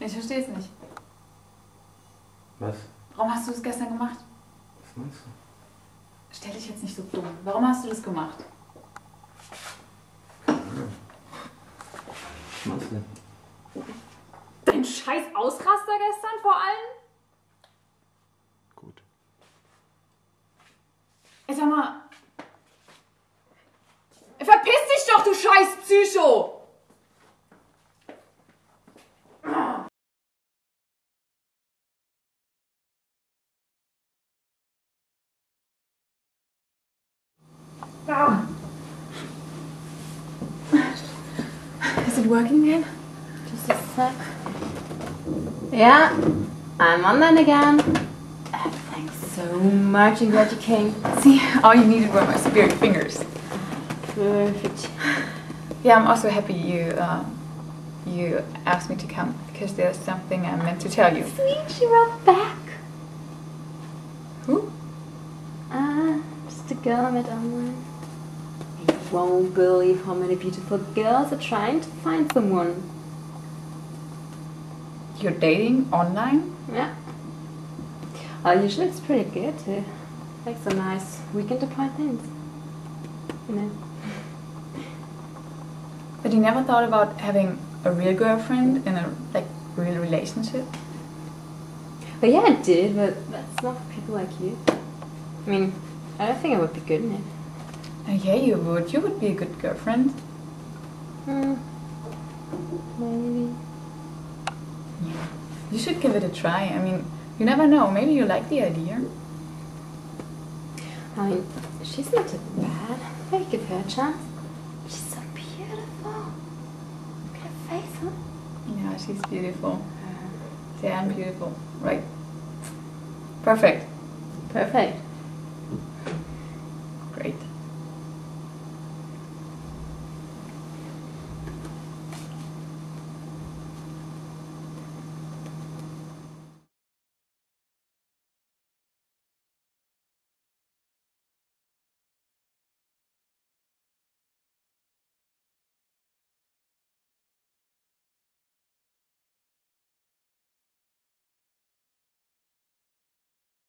Ich verstehe es nicht. Was? Warum hast du das gestern gemacht? Was meinst du? Stell dich jetzt nicht so dumm. Warum hast du das gemacht? Was meinst du denn? Dein scheiß Ausraster gestern vor allem? Gut. Sag mal. Verpiss dich doch, du scheiß Psycho! Is it working again? Just a sec. Yeah, I'm online again. Thanks so much, Ingrid King. See, all you needed were my spirit fingers. Perfect. Yeah, I'm also happy you asked me to come because there's something I meant to tell you. Sweet, she wrote back. Who? Just a girl I met online. You won't believe how many beautiful girls are trying to find someone. You're dating online? Yeah. Usually it's pretty good too. Like some nice weekend appointments. You know. But you never thought about having a real girlfriend in a real relationship? But yeah, I did, but that's not for people like you. I mean, I don't think I would be good in it. Yeah, you would. You would be a good girlfriend. Maybe. Yeah. You should give it a try. I mean, you never know. Maybe you like the idea. I mean, she's not too bad. Maybe give her a chance. She's so beautiful. Look at her face, huh? Yeah, she's beautiful. Damn beautiful. Right. Perfect. Perfect.